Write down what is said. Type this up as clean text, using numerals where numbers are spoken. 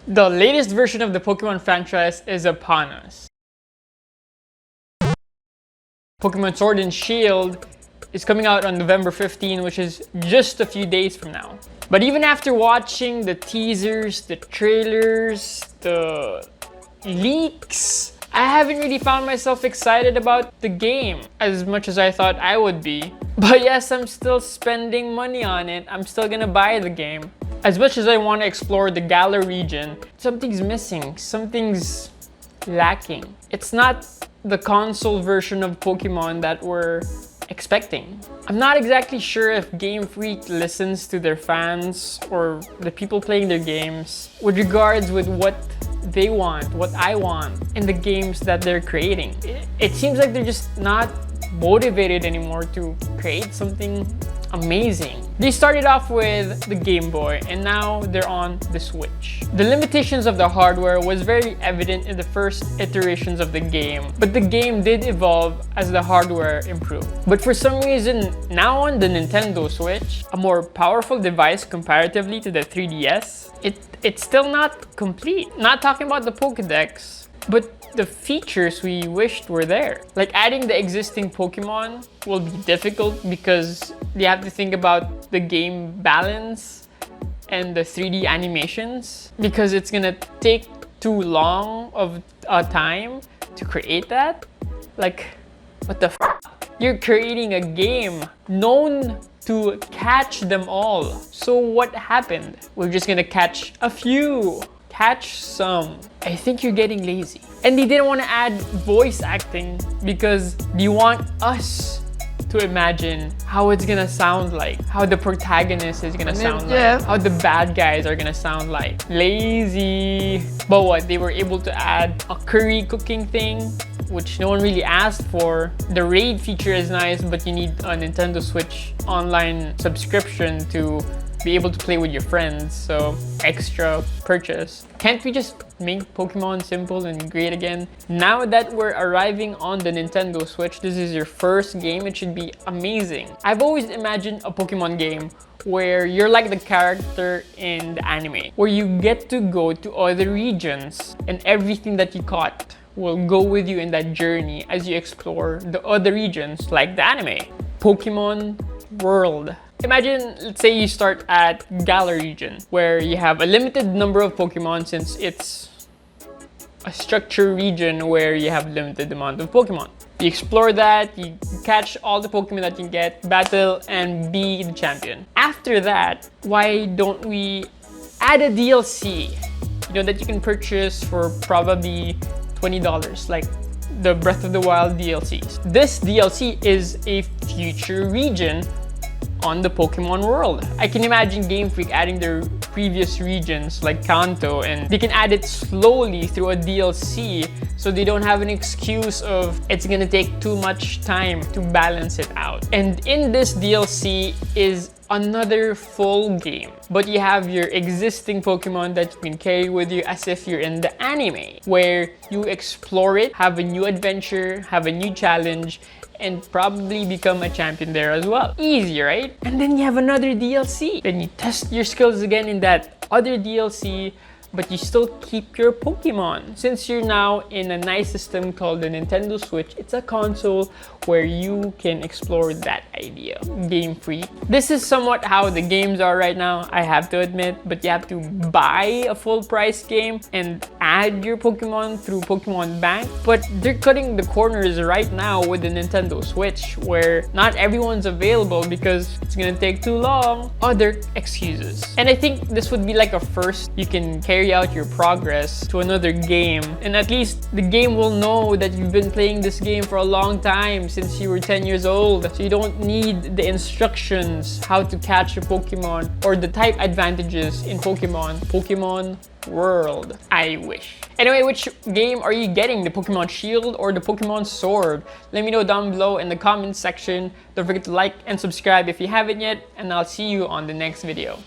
The latest version of the Pokemon franchise is upon us. Pokemon Sword and Shield is coming out on November 15, which is just a few days from now. But even after watching the teasers, the trailers, the leaks, I haven't really found myself excited about the game as much as I thought I would be. But yes, I'm still spending money on it. I'm still gonna buy the game. As much as I want to explore the Galar region, something's missing, something's lacking. It's not the console version of Pokemon that we're expecting. I'm not exactly sure if Game Freak listens to their fans or the people playing their games with regards with what they want, what I want in the games that they're creating. It seems like they're just not motivated anymore to create something amazing. They started off with the Game Boy and now they're on the Switch. The limitations of the hardware was very evident in the first iterations of the game, but the game did evolve as the hardware improved. But for some reason, now on the Nintendo Switch, a more powerful device comparatively to the 3DS, it's still not complete. Not talking about the Pokédex, but the features we wished were there. Like adding the existing Pokemon will be difficult because you have to think about the game balance and the 3D animations, because it's gonna take too long of a time to create that. Like, what the f? You're creating a game known to catch them all. So what happened? We're just gonna catch a few. Catch some. I think you're getting lazy. And they didn't want to add voice acting because they want us to imagine how it's gonna sound like, how the protagonist is gonna sound like, how the bad guys are gonna sound like. Lazy. But what? They were able to add a curry cooking thing, which no one really asked for. The raid feature is nice, but you need a Nintendo Switch online subscription to be able to play with your friends, so extra purchase. Can't we just make Pokemon simple and great again? Now that we're arriving on the Nintendo Switch, this is your first game, it should be amazing. I've always imagined a Pokemon game where you're like the character in the anime, where you get to go to other regions and everything that you caught will go with you in that journey as you explore the other regions like the anime. Pokemon World. Imagine, let's say you start at Galar region, where you have a limited number of Pokemon since it's a structured region where you have limited amount of Pokemon. You explore that, you catch all the Pokemon that you can get, battle, and be the champion. After that, why don't we add a DLC, that you can purchase for probably $20, like the Breath of the Wild DLCs. This DLC is a future region on the Pokemon world. I can imagine Game Freak adding their previous regions like Kanto, and they can add it slowly through a DLC so they don't have an excuse of it's gonna take too much time to balance it out. And in this DLC is another full game, but you have your existing Pokemon that you can carry with you as if you're in the anime, where you explore it, have a new adventure, have a new challenge, and probably become a champion there as well. Easy, right? And then you have another DLC. Then you test your skills again in that other DLC, but you still keep your Pokemon. Since you're now in a nice system called the Nintendo Switch, it's a console where you can explore that idea. Game Freak. This is somewhat how the games are right now, I have to admit, but you have to buy a full price game and add your Pokemon through Pokemon Bank. But they're cutting the corners right now with the Nintendo Switch, where not everyone's available because it's gonna take too long. Other excuses. And I think this would be like a first. You can carry out your progress to another game, and at least the game will know that you've been playing this game for a long time, since you were 10 years old. So you don't need the instructions how to catch a Pokemon or the type advantages in Pokemon World. I wish. Anyway, which game are you getting? The Pokemon Shield or the Pokemon Sword? Let me know down below in the comments section. Don't forget to like and subscribe if you haven't yet, and I'll see you on the next video.